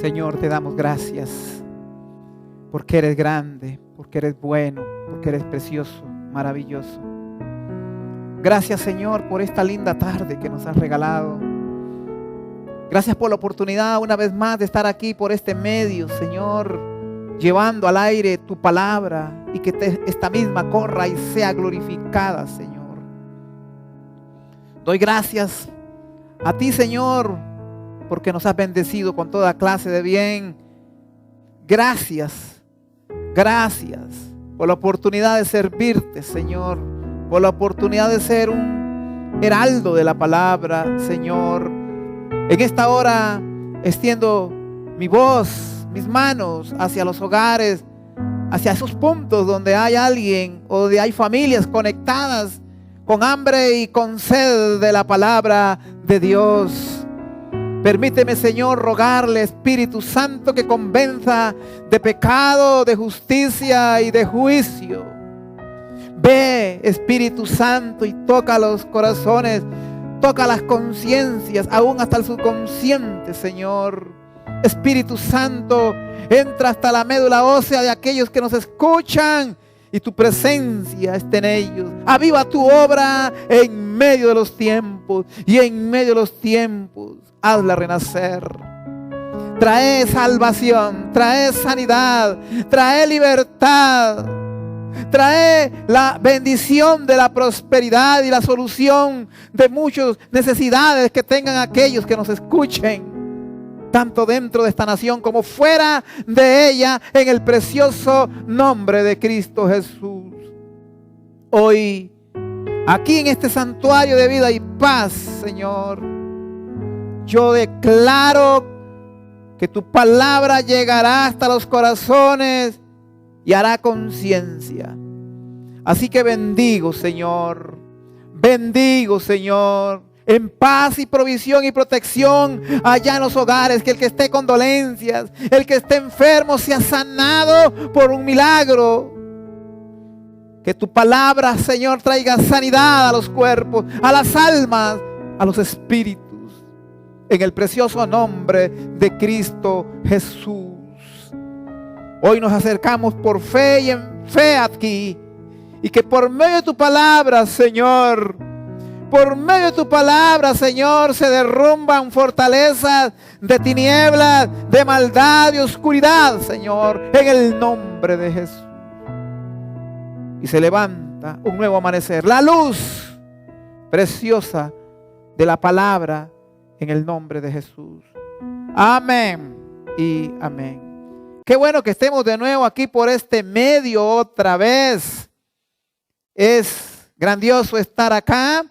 Señor, te damos gracias porque eres grande, porque eres bueno, porque eres precioso, maravilloso. Gracias, Señor, por esta linda tarde que nos has regalado. Gracias por la oportunidad una vez más de estar aquí por este medio, Señor, llevando al aire tu palabra y que esta misma corra y sea glorificada, Señor. Doy gracias a ti, Señor, porque nos has bendecido con toda clase de bien. Gracias, gracias por la oportunidad de servirte, Señor, por la oportunidad de ser un heraldo de la palabra, Señor. En esta hora extiendo mi voz, mis manos hacia los hogares, hacia esos puntos donde hay alguien o donde hay familias conectadas con hambre y con sed de la palabra de Dios. Permíteme, Señor, rogarle, Espíritu Santo, que convenza de pecado, de justicia y de juicio. Ve, Espíritu Santo, y toca los corazones, toca las conciencias, aún hasta el subconsciente, Señor. Espíritu Santo, entra hasta la médula ósea de aquellos que nos escuchan y tu presencia esté en ellos. Aviva tu obra en medio de los tiempos, y en medio de los tiempos hazla renacer. Trae salvación, trae sanidad, trae libertad, trae la bendición de la prosperidad y la solución de muchas necesidades que tengan aquellos que nos escuchen, tanto dentro de esta nación como fuera de ella, en el precioso nombre de Cristo Jesús. Hoy, aquí en este santuario de vida y paz, Señor, yo declaro que tu palabra llegará hasta los corazones y hará conciencia. Así que bendigo, Señor, en paz y provisión y protección allá en los hogares. Que el que esté con dolencias, el que esté enfermo, sea sanado por un milagro. Que tu palabra, Señor, traiga sanidad a los cuerpos, a las almas, a los espíritus, en el precioso nombre de Cristo Jesús. Hoy nos acercamos por fe y en fe aquí, y que por medio de tu palabra, Señor, por medio de tu palabra, Señor, se derrumban fortalezas de tinieblas, de maldad, de oscuridad, Señor, en el nombre de Jesús. Y se levanta un nuevo amanecer, la luz preciosa de la palabra, en el nombre de Jesús. Amén y amén. Qué bueno que estemos de nuevo aquí por este medio otra vez. Es grandioso estar acá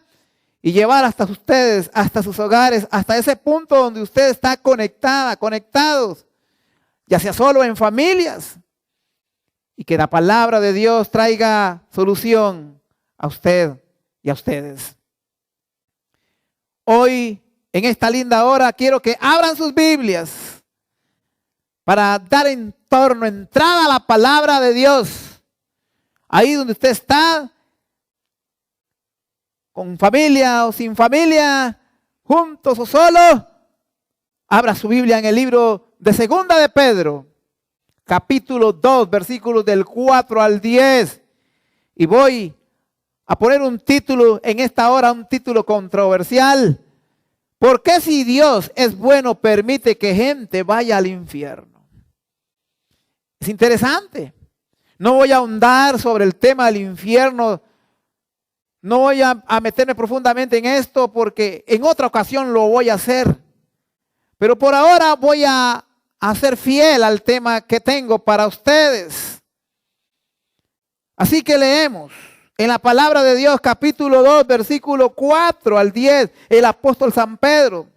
y llevar hasta ustedes, hasta sus hogares, hasta ese punto donde usted está conectados, ya sea solo en familias, y que la palabra de Dios traiga solución a usted y a ustedes. Hoy, en esta linda hora, quiero que abran sus Biblias para dar entrada a la palabra de Dios. Ahí donde usted está, con familia o sin familia, juntos o solo, abra su Biblia en el libro de Segunda de Pedro, capítulo 2, versículos del 4 al 10. Y voy a poner un título en esta hora, un título controversial. ¿Por qué, si Dios es bueno, permite que gente vaya al infierno? Es interesante. No voy a ahondar sobre el tema del infierno. No voy a meterme profundamente en esto, porque en otra ocasión lo voy a hacer. Pero por ahora voy a ser fiel al tema que tengo para ustedes. Así que leemos en la palabra de Dios, capítulo 2, versículo 4 al 10, el apóstol San Pedro,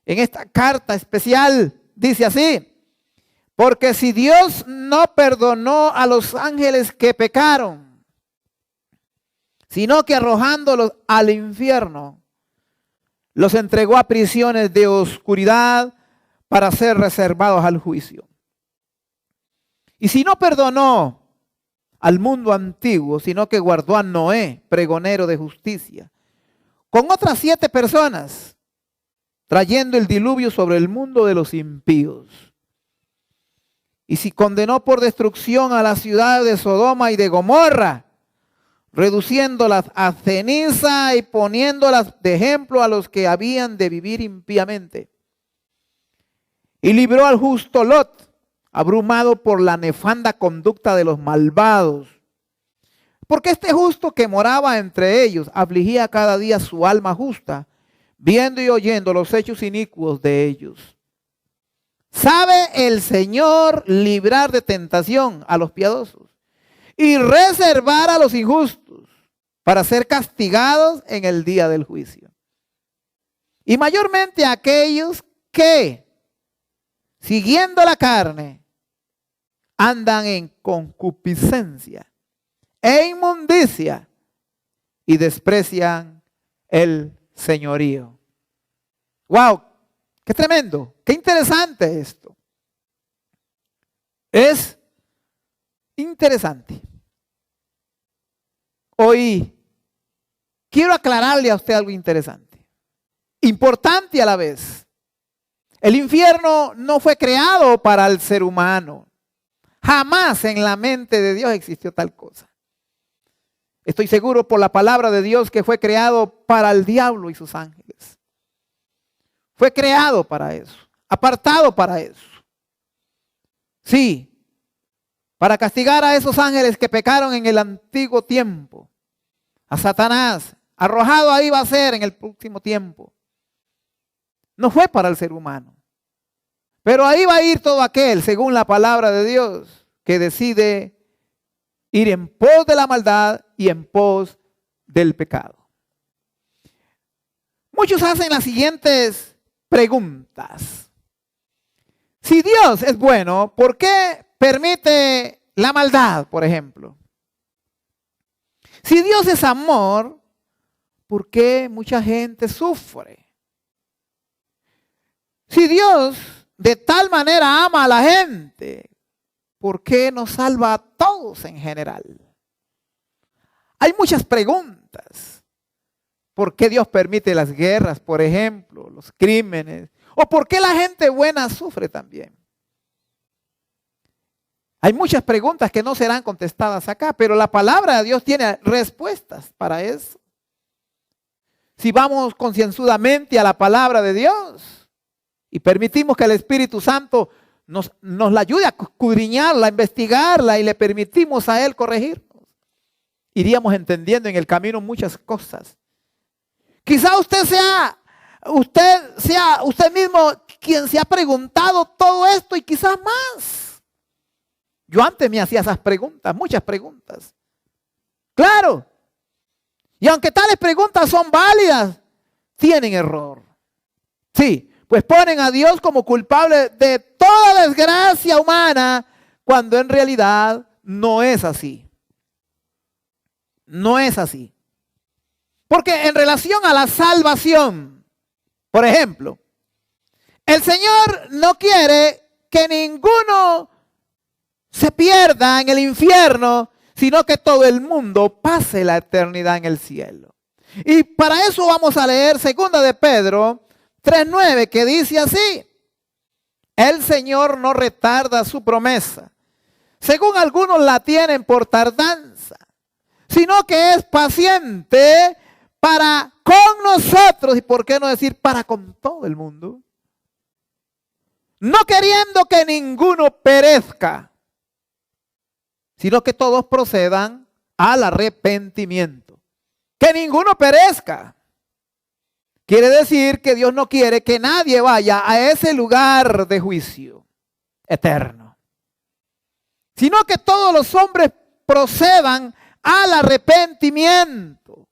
en esta carta especial, dice así: porque si Dios no perdonó a los ángeles que pecaron, sino que arrojándolos al infierno, los entregó a prisiones de oscuridad para ser reservados al juicio. Y si no perdonó al mundo antiguo, sino que guardó a Noé, pregonero de justicia, con otras 7 personas, trayendo el diluvio sobre el mundo de los impíos. Y si condenó por destrucción a las ciudades de Sodoma y de Gomorra, reduciéndolas a ceniza y poniéndolas de ejemplo a los que habían de vivir impíamente. Y libró al justo Lot, abrumado por la nefanda conducta de los malvados. Porque este justo que moraba entre ellos afligía cada día su alma justa, viendo y oyendo los hechos inicuos de ellos. ¿Sabe el Señor librar de tentación a los piadosos y reservar a los injustos para ser castigados en el día del juicio? Y mayormente a aquellos que, siguiendo la carne, andan en concupiscencia e inmundicia y desprecian el señorío. ¡Wow! ¡Qué tremendo! ¡Qué interesante esto! Es interesante. Hoy quiero aclararle a usted algo interesante, importante a la vez. El infierno no fue creado para el ser humano. Jamás en la mente de Dios existió tal cosa. Estoy seguro por la palabra de Dios que fue creado para el diablo y sus ángeles. Fue creado para eso, apartado para eso. Sí, para castigar a esos ángeles que pecaron en el antiguo tiempo. A Satanás, arrojado ahí va a ser en el próximo tiempo. No fue para el ser humano. Pero ahí va a ir todo aquel, según la palabra de Dios, que decide ir en pos de la maldad y en pos del pecado. Muchos hacen las siguientes preguntas. Si Dios es bueno, ¿por qué permite la maldad, por ejemplo? Si Dios es amor, ¿por qué mucha gente sufre? Si Dios de tal manera ama a la gente, ¿por qué no salva a todos en general? Hay muchas preguntas. ¿Por qué Dios permite las guerras, por ejemplo, los crímenes? ¿O por qué la gente buena sufre también? Hay muchas preguntas que no serán contestadas acá, pero la palabra de Dios tiene respuestas para eso. Si vamos concienzudamente a la palabra de Dios y permitimos que el Espíritu Santo nos la ayude a escudriñarla, a investigarla y le permitimos a Él corregirnos, iríamos entendiendo en el camino muchas cosas. Quizá usted mismo quien se ha preguntado todo esto y quizás más. Yo antes me hacía esas preguntas, muchas preguntas. Claro. Y aunque tales preguntas son válidas, tienen error. Sí, pues ponen a Dios como culpable de toda desgracia humana, cuando en realidad no es así. No es así. Porque en relación a la salvación, por ejemplo, el Señor no quiere que ninguno se pierda en el infierno, sino que todo el mundo pase la eternidad en el cielo. Y para eso vamos a leer 2 de Pedro 3:9, que dice así: el Señor no retarda su promesa, según algunos la tienen por tardanza, sino que es paciente para con nosotros, y por qué no decir para con todo el mundo, no queriendo que ninguno perezca, sino que todos procedan al arrepentimiento. Que ninguno perezca. Quiere decir que Dios no quiere que nadie vaya a ese lugar de juicio eterno, sino que todos los hombres procedan al arrepentimiento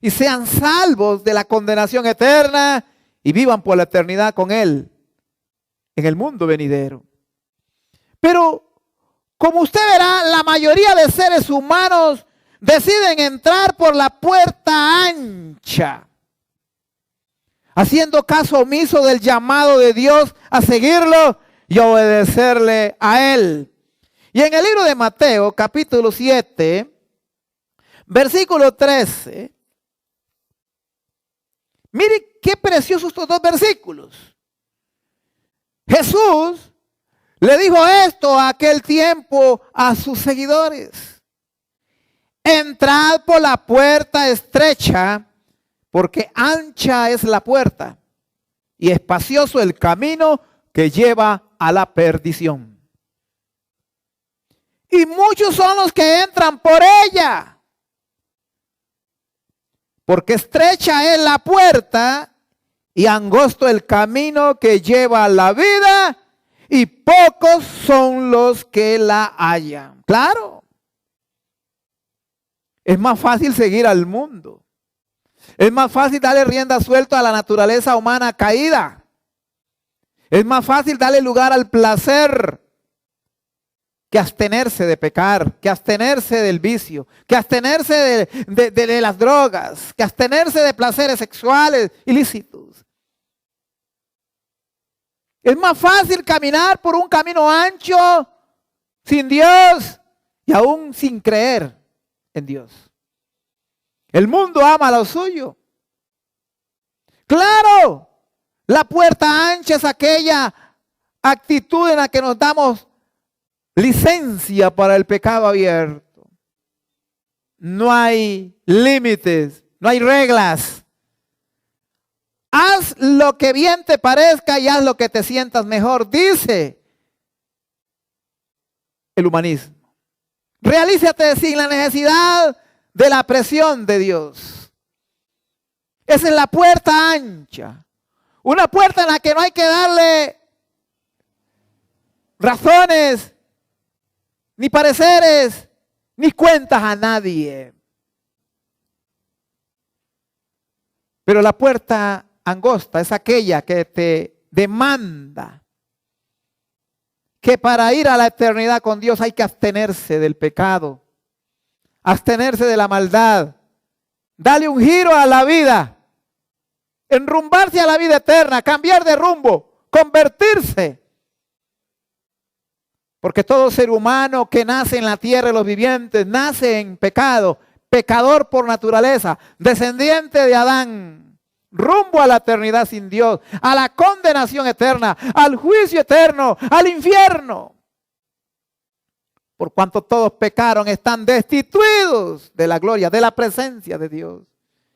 y sean salvos de la condenación eterna y vivan por la eternidad con Él en el mundo venidero. Pero como usted verá, la mayoría de seres humanos deciden entrar por la puerta ancha, haciendo caso omiso del llamado de Dios a seguirlo y obedecerle a Él. Y en el libro de Mateo, capítulo 7, versículo 13, mire qué preciosos estos dos versículos. Jesús le dijo esto a aquel tiempo a sus seguidores. Entrad por la puerta estrecha, porque ancha es la puerta y espacioso el camino que lleva a la perdición. Y muchos son los que entran por ella, porque estrecha es la puerta y angosto el camino que lleva a la vida, y pocos son los que la hallan. Claro, es más fácil seguir al mundo. Es más fácil darle rienda suelta a la naturaleza humana caída. Es más fácil darle lugar al placer que abstenerse de pecar, que abstenerse del vicio, que abstenerse de las drogas, que abstenerse de placeres sexuales ilícitos. Es más fácil caminar por un camino ancho sin Dios y aún sin creer en Dios. El mundo ama lo suyo. Claro, la puerta ancha es aquella actitud en la que nos damos licencia para el pecado abierto. No hay límites, no hay reglas. Haz lo que bien te parezca y haz lo que te sientas mejor, dice el humanismo. Realízate sin la necesidad de la presión de Dios. Esa es la puerta ancha. Una puerta en la que no hay que darle razones, ni pareceres, ni cuentas a nadie. Pero la puerta angosta es aquella que te demanda que para ir a la eternidad con Dios hay que abstenerse del pecado, abstenerse de la maldad, darle un giro a la vida, enrumbarse a la vida eterna, cambiar de rumbo, convertirse. Porque todo ser humano que nace en la tierra de los vivientes nace en pecado, pecador por naturaleza, descendiente de Adán, rumbo a la eternidad sin Dios, a la condenación eterna, al juicio eterno, al infierno. Por cuanto todos pecaron, están destituidos de la gloria, de la presencia de Dios.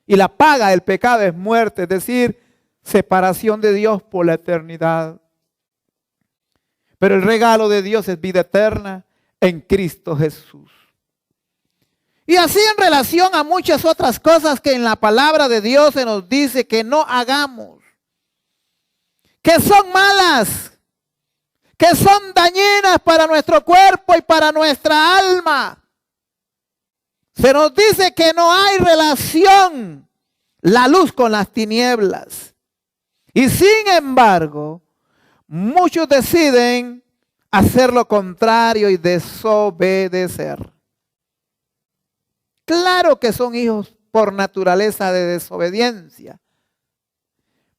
Y la paga del pecado es muerte, es decir, separación de Dios por la eternidad. Pero el regalo de Dios es vida eterna en Cristo Jesús. Y así en relación a muchas otras cosas que en la palabra de Dios se nos dice que no hagamos, que son malas, que son dañinas para nuestro cuerpo y para nuestra alma. Se nos dice que no hay relación la luz con las tinieblas. Y sin embargo, muchos deciden hacer lo contrario y desobedecer. Claro que son hijos por naturaleza de desobediencia,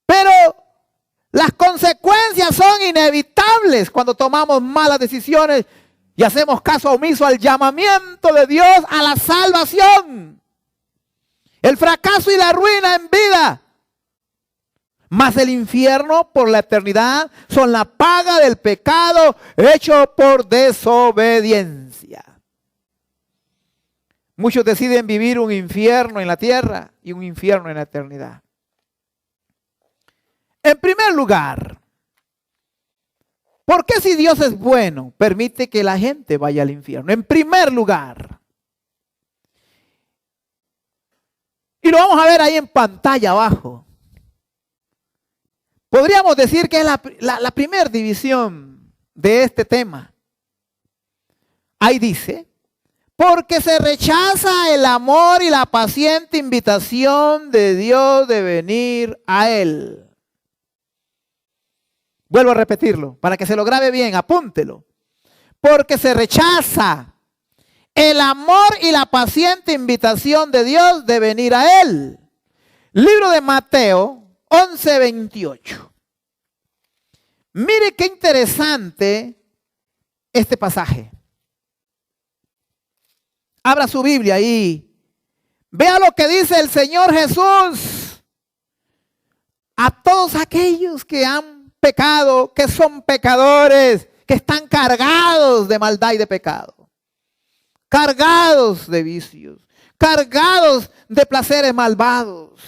pero las consecuencias son inevitables cuando tomamos malas decisiones y hacemos caso omiso al llamamiento de Dios a la salvación. El fracaso y la ruina en vida, más el infierno por la eternidad, son la paga del pecado hecho por desobediencia. Muchos deciden vivir un infierno en la tierra y un infierno en la eternidad. En primer lugar, ¿por qué si Dios es bueno permite que la gente vaya al infierno? En primer lugar, y lo vamos a ver ahí en pantalla abajo. Podríamos decir que es la primera división de este tema. Ahí dice: porque se rechaza el amor y la paciente invitación de Dios de venir a Él. Vuelvo a repetirlo, para que se lo grabe bien, apúntelo. Porque se rechaza el amor y la paciente invitación de Dios de venir a Él. Libro de Mateo 11:28. Mire qué interesante este pasaje. Abra su Biblia ahí. Vea lo que dice el Señor Jesús a todos aquellos que han pecado, que son pecadores, que están cargados de maldad y de pecado, cargados de vicios, cargados de placeres malvados.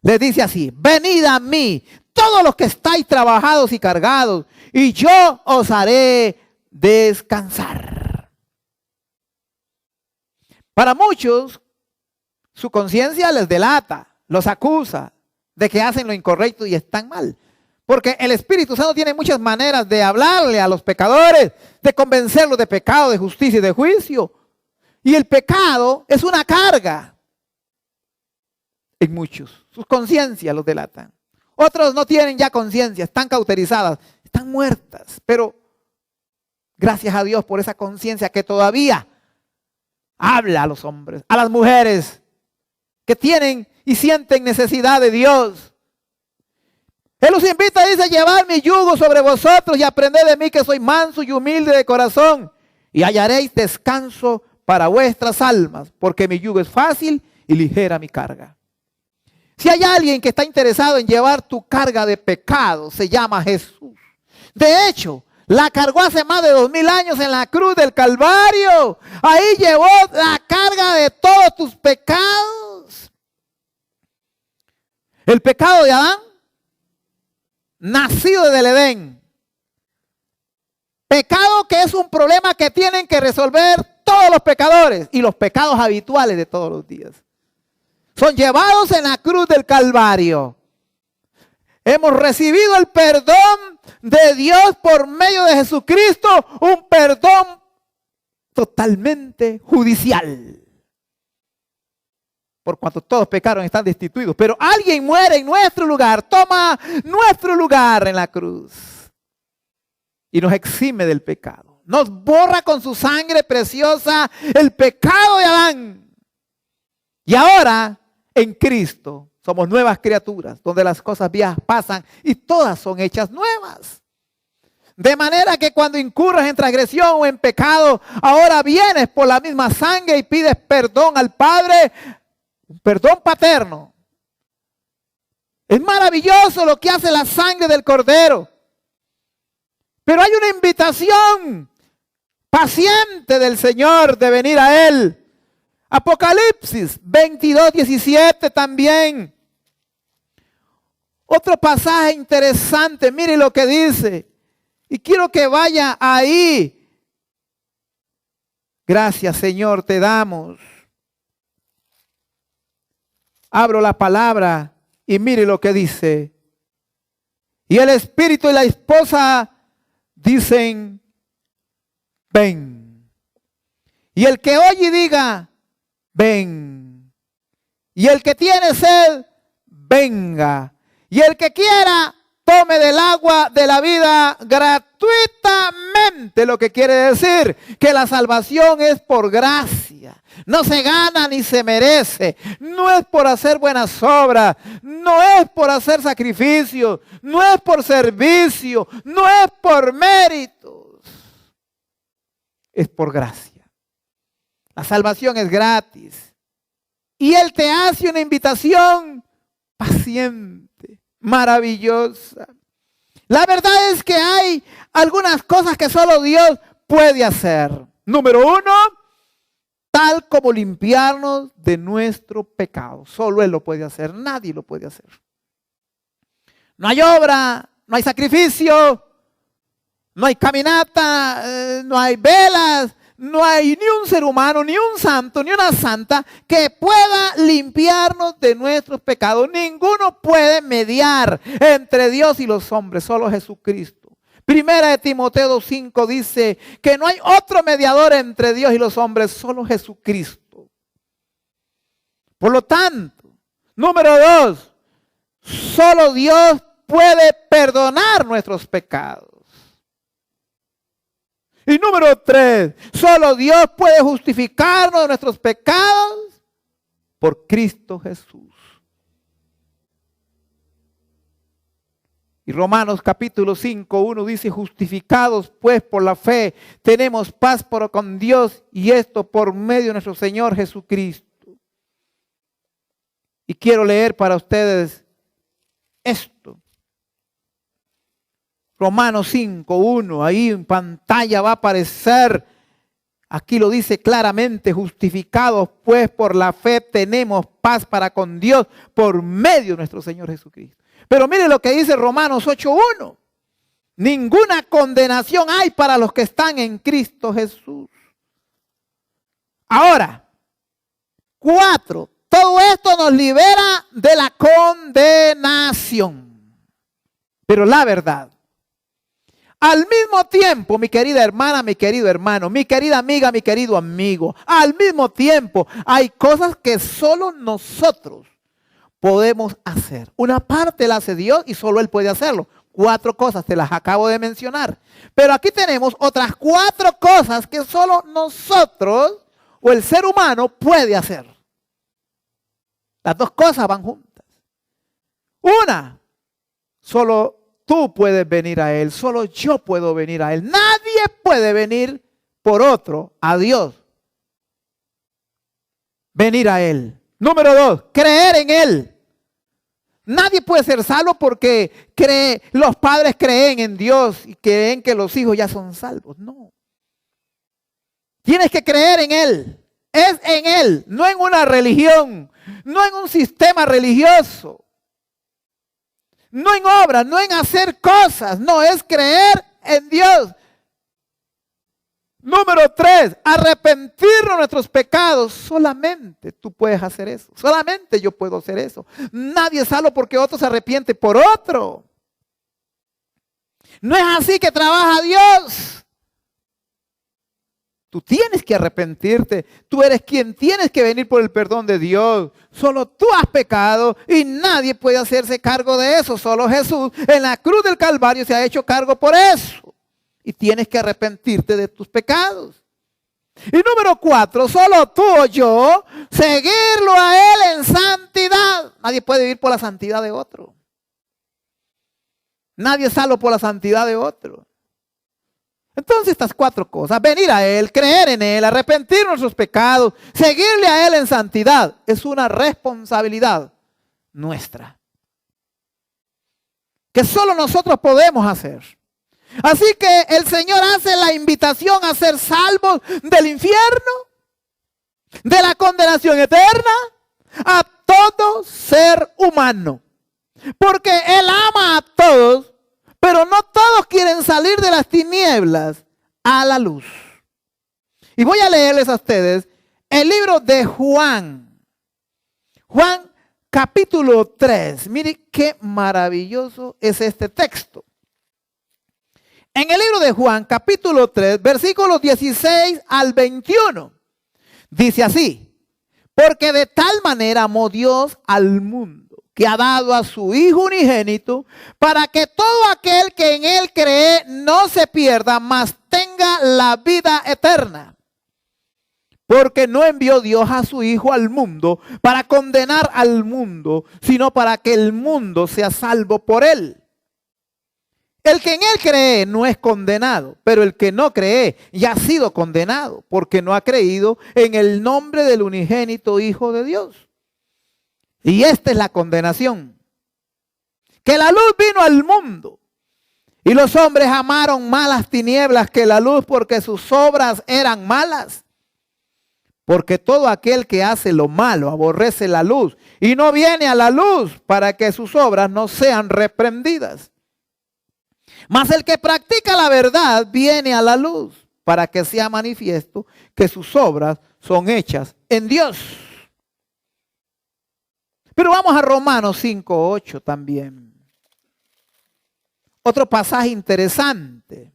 Les dice así: venid a mí, todos los que estáis trabajados y cargados, y yo os haré descansar. Para muchos, su conciencia les delata, los acusa de que hacen lo incorrecto y están mal. Porque el Espíritu Santo tiene muchas maneras de hablarle a los pecadores, de convencerlos de pecado, de justicia y de juicio. Y el pecado es una carga en muchos. Sus conciencias los delatan. Otros no tienen ya conciencia, están cauterizadas, están muertas. Pero gracias a Dios por esa conciencia que todavía habla a los hombres, a las mujeres que tienen y sienten necesidad de Dios. Él los invita, dice: llevad mi yugo sobre vosotros y aprended de mí, que soy manso y humilde de corazón, y hallaréis descanso para vuestras almas, porque mi yugo es fácil y ligera mi carga. Si hay alguien que está interesado en llevar tu carga de pecado, se llama Jesús. De hecho, la cargó hace más de 2000 años en la cruz del Calvario. Ahí llevó la carga de todos tus pecados. El pecado de Adán, nacido del Edén. Pecado que es un problema que tienen que resolver todos los pecadores y los pecados habituales de todos los días. Son llevados en la cruz del Calvario. Hemos recibido el perdón de Dios por medio de Jesucristo, un perdón totalmente judicial. Por cuanto todos pecaron, están destituidos. Pero alguien muere en nuestro lugar, toma nuestro lugar en la cruz y nos exime del pecado. Nos borra con su sangre preciosa el pecado de Adán. Y ahora, en Cristo, somos nuevas criaturas, donde las cosas viejas pasan y todas son hechas nuevas. De manera que cuando incurras en transgresión o en pecado, ahora vienes por la misma sangre y pides perdón al Padre, un perdón paterno. Es maravilloso lo que hace la sangre del Cordero. Pero hay una invitación paciente del Señor de venir a Él. Apocalipsis 22:17 también. Otro pasaje interesante, mire lo que dice. Y quiero que vaya ahí. Gracias, Señor, te damos. Abro la palabra y mire lo que dice. Y el espíritu y la esposa dicen: ven. Y el que oye diga: ven. Y el que tiene sed, venga. Y el que quiera, tome del agua de la vida gratuitamente. Lo que quiere decir que la salvación es por gracia. No se gana ni se merece. No es por hacer buenas obras. No es por hacer sacrificios. No es por servicio. No es por méritos. Es por gracia. La salvación es gratis. Y Él te hace una invitación paciente, maravillosa. La verdad es que hay algunas cosas que solo Dios puede hacer. Número uno, tal como limpiarnos de nuestro pecado. Solo Él lo puede hacer, nadie lo puede hacer. No hay obra, no hay sacrificio, no hay caminata, no hay velas, no hay ni un ser humano, ni un santo, ni una santa que pueda limpiarnos de nuestros pecados. Ninguno puede mediar entre Dios y los hombres, solo Jesucristo. Primera de Timoteo 2:5 dice que no hay otro mediador entre Dios y los hombres, solo Jesucristo. Por lo tanto, número 2, solo Dios puede perdonar nuestros pecados. Y número 3, solo Dios puede justificarnos de nuestros pecados por Cristo Jesús. Y Romanos capítulo 5:1 dice: justificados pues por la fe, tenemos paz con Dios, y esto por medio de nuestro Señor Jesucristo. Y quiero leer para ustedes esto. Romanos 5:1, ahí en pantalla va a aparecer. Aquí lo dice claramente: justificados pues por la fe tenemos paz para con Dios por medio de nuestro Señor Jesucristo. Pero mire lo que dice Romanos 8:1. Ninguna condenación hay para los que están en Cristo Jesús. Ahora, 4. Todo esto nos libera de la condenación. Pero la verdad, al mismo tiempo, mi querida hermana, mi querido hermano, mi querida amiga, mi querido amigo, al mismo tiempo hay cosas que solo nosotros podemos hacer. Una parte la hace Dios y solo Él puede hacerlo. 4 cosas, te las acabo de mencionar. Pero aquí tenemos otras 4 cosas que solo nosotros o el ser humano puede hacer. Las 2 cosas van juntas. Una, solo tú puedes venir a Él, solo yo puedo venir a Él. Nadie puede venir por otro a Dios. Venir a Él. Número 2, creer en Él. Nadie puede ser salvo porque los padres creen en Dios y creen que los hijos ya son salvos. No. Tienes que creer en Él. Es en Él, no en una religión, no en un sistema religioso, no en obras, no en hacer cosas, no, es creer en Dios. Número 3, arrepentirnos de nuestros pecados. Solamente tú puedes hacer eso, solamente yo puedo hacer eso. Nadie es salvo porque otro se arrepiente por otro. No es así que trabaja Dios. Tú tienes que arrepentirte. Tú eres quien tienes que venir por el perdón de Dios. Solo tú has pecado y nadie puede hacerse cargo de eso. Solo Jesús en la cruz del Calvario se ha hecho cargo por eso. Y tienes que arrepentirte de tus pecados. Y número 4, solo tú o yo seguirlo a Él en santidad. Nadie puede vivir por la santidad de otro. Nadie es salvo por la santidad de otro. Entonces estas 4 cosas, venir a Él, creer en Él, arrepentir nuestros pecados, seguirle a Él en santidad, es una responsabilidad nuestra. Que solo nosotros podemos hacer. Así que el Señor hace la invitación a ser salvos del infierno, de la condenación eterna, a todo ser humano. Porque Él ama a todos. Pero no todos quieren salir de las tinieblas a la luz. Y voy a leerles a ustedes el libro de Juan. Juan capítulo 3. Mire qué maravilloso es este texto. En el libro de Juan capítulo 3, versículos 16 al 21. Dice así: porque de tal manera amó Dios al mundo, que ha dado a su Hijo unigénito, para que todo aquel que en Él cree no se pierda, mas tenga la vida eterna. Porque no envió Dios a su Hijo al mundo para condenar al mundo, sino para que el mundo sea salvo por Él. El que en Él cree no es condenado, pero el que no cree ya ha sido condenado, porque no ha creído en el nombre del unigénito Hijo de Dios. Y esta es la condenación: que la luz vino al mundo y los hombres amaron más las tinieblas que la luz, porque sus obras eran malas. Porque todo aquel que hace lo malo aborrece la luz y no viene a la luz, para que sus obras no sean reprendidas. Mas el que practica la verdad viene a la luz, para que sea manifiesto que sus obras son hechas en Dios. Pero vamos a Romanos 5:8 también. Otro pasaje interesante.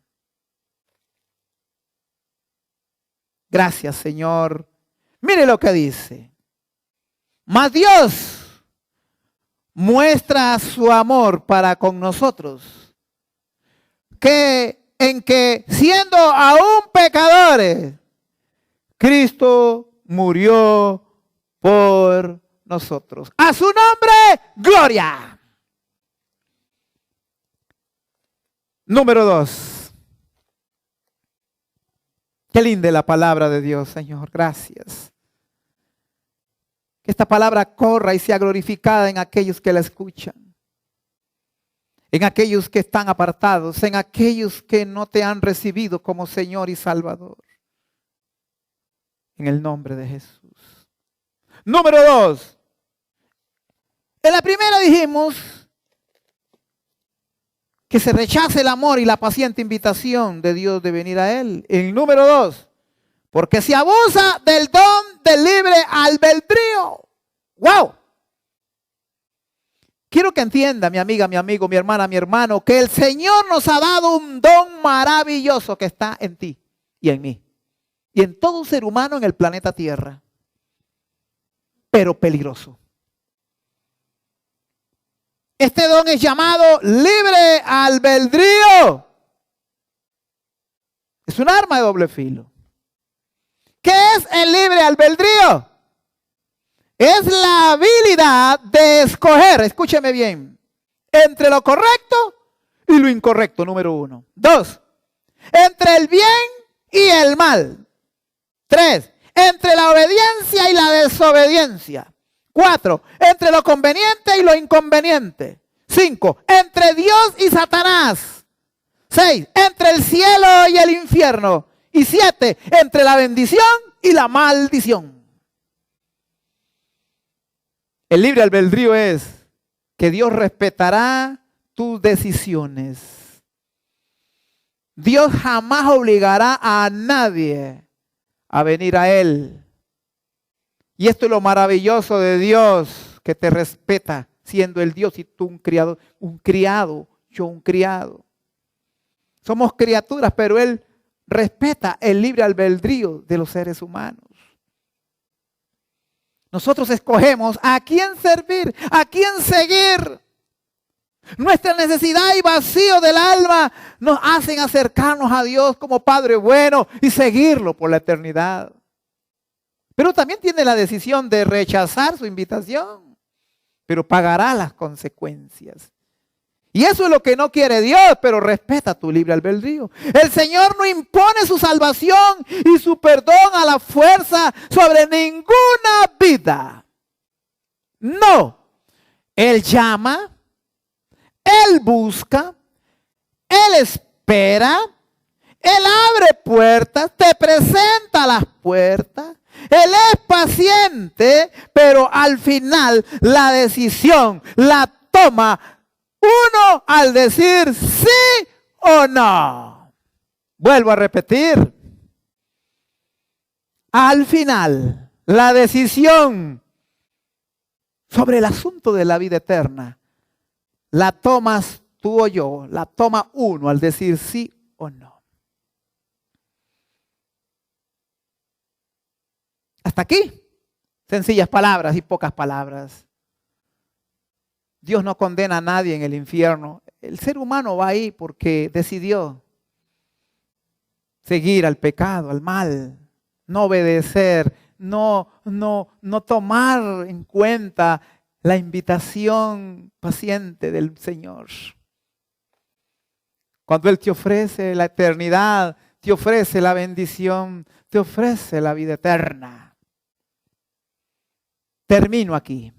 Gracias, Señor. Mire lo que dice: mas Dios muestra su amor para con nosotros, en que siendo aún pecadores, Cristo murió por nosotros. A su nombre, gloria. Número 2. Qué linda la palabra de Dios, Señor. Gracias. Que esta palabra corra y sea glorificada en aquellos que la escuchan. en aquellos que están apartados, en aquellos que no te han recibido como Señor y Salvador. En el nombre de Jesús. Número 2. En la primera dijimos que se rechace el amor y la paciente invitación de Dios de venir a Él. En número 2, porque se abusa del don del libre albedrío. ¡Wow! Quiero que entienda, mi amiga, mi amigo, mi hermana, mi hermano, que el Señor nos ha dado un don maravilloso que está en ti y en mí. Y en todo ser humano en el planeta Tierra. Pero peligroso. Este don es llamado libre albedrío. Es un arma de doble filo. ¿Qué es el libre albedrío? Es la habilidad de escoger, escúcheme bien, entre lo correcto y lo incorrecto, número 1. 2, entre el bien y el mal. 3, entre la obediencia y la desobediencia. 4, entre lo conveniente y lo inconveniente. 5, entre Dios y Satanás. 6, entre el cielo y el infierno. Y 7, entre la bendición y la maldición. El libre albedrío es que Dios respetará tus decisiones. Dios jamás obligará a nadie a venir a Él. Y esto es lo maravilloso de Dios, que te respeta siendo el Dios y tú un criado, yo un criado. Somos criaturas, pero Él respeta el libre albedrío de los seres humanos. Nosotros escogemos a quién servir, a quién seguir. Nuestra necesidad y vacío del alma nos hacen acercarnos a Dios como Padre bueno y seguirlo por la eternidad. Pero también tiene la decisión de rechazar su invitación, pero pagará las consecuencias. Y eso es lo que no quiere Dios, pero respeta tu libre albedrío. El Señor no impone su salvación y su perdón a la fuerza sobre ninguna vida. No. Él llama, Él busca, Él espera, Él abre puertas, te presenta las puertas. Él es paciente, pero al final la decisión la toma uno al decir sí o no. Vuelvo a repetir. Al final, la decisión sobre el asunto de la vida eterna la tomas tú o yo, la toma uno al decir sí o no. Hasta aquí, sencillas palabras y pocas palabras. Dios no condena a nadie en el infierno. El ser humano va ahí porque decidió seguir al pecado, al mal, no obedecer, no tomar en cuenta la invitación paciente del Señor. Cuando Él te ofrece la eternidad, te ofrece la bendición, te ofrece la vida eterna. Termino aquí.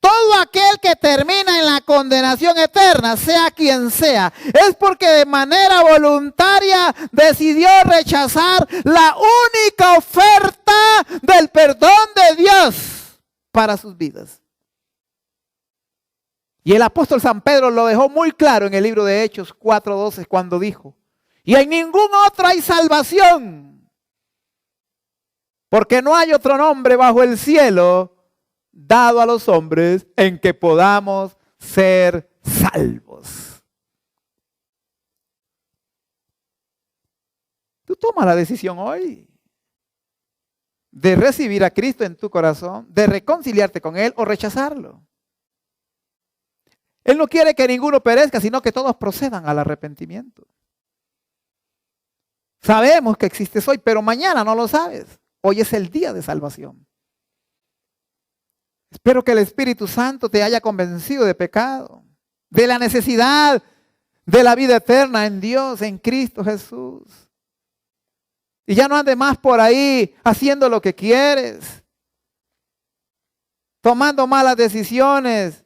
Todo aquel que termina en la condenación eterna, sea quien sea, es porque de manera voluntaria decidió rechazar la única oferta del perdón de Dios para sus vidas. Y el apóstol San Pedro lo dejó muy claro en el libro de Hechos 4:12 cuando dijo: y en ningún otro hay salvación, porque no hay otro nombre bajo el cielo dado a los hombres en que podamos ser salvos. Tú tomas la decisión hoy de recibir a Cristo en tu corazón, de reconciliarte con Él o rechazarlo. Él no quiere que ninguno perezca, sino que todos procedan al arrepentimiento. Sabemos que existes hoy, pero mañana no lo sabes. Hoy es el día de salvación. Espero que el Espíritu Santo te haya convencido de pecado, de la necesidad de la vida eterna en Dios, en Cristo Jesús. Y ya no andes más por ahí haciendo lo que quieres, tomando malas decisiones,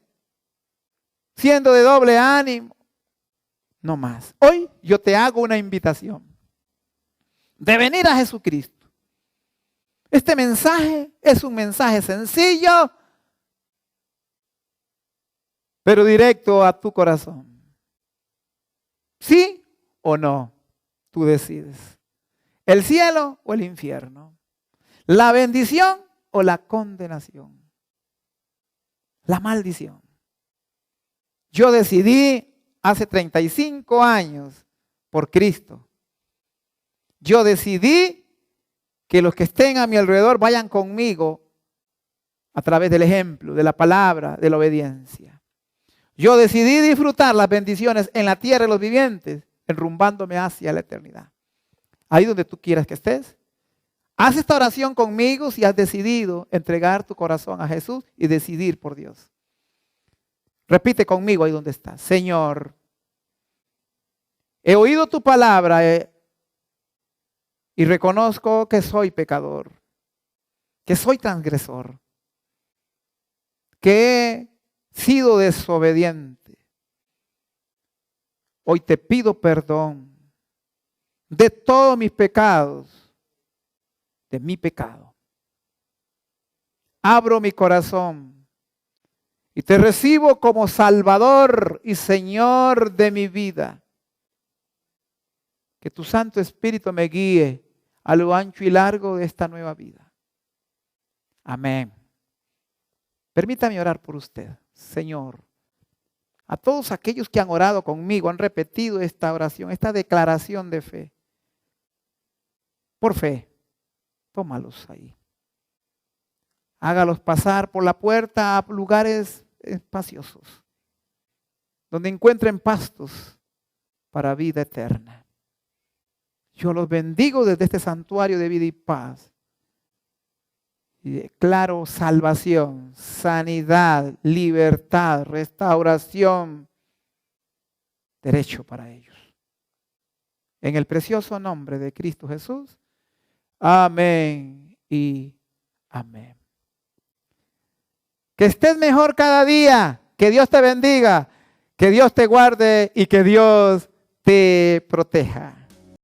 siendo de doble ánimo. No más. Hoy yo te hago una invitación de venir a Jesucristo. Este mensaje es un mensaje sencillo, pero directo a tu corazón. ¿Sí o no? Tú decides. ¿El cielo o el infierno? ¿La bendición o la condenación? La maldición. Yo decidí hace 35 años por Cristo. Yo decidí que los que estén a mi alrededor vayan conmigo a través del ejemplo, de la palabra, de la obediencia. Yo decidí disfrutar las bendiciones en la tierra de los vivientes, enrumbándome hacia la eternidad. Ahí donde tú quieras que estés. Haz esta oración conmigo si has decidido entregar tu corazón a Jesús y decidir por Dios. Repite conmigo ahí donde estás. Señor, he oído tu palabra y reconozco que soy pecador, que soy transgresor, que he sido desobediente. Hoy te pido perdón de todos mis pecados, de mi pecado. Abro mi corazón y te recibo como Salvador y Señor de mi vida. Que tu Santo Espíritu me guíe a lo ancho y largo de esta nueva vida. Amén. Permítame orar por usted, Señor. A todos aquellos que han orado conmigo, han repetido esta oración, esta declaración de fe. Por fe, tómalos ahí. Hágalos pasar por la puerta a lugares espaciosos, donde encuentren pastos para vida eterna. Yo los bendigo desde este santuario de vida y paz. Y declaro salvación, sanidad, libertad, restauración, derecho para ellos. En el precioso nombre de Cristo Jesús. Amén y amén. Que estés mejor cada día. Que Dios te bendiga. Que Dios te guarde y que Dios te proteja.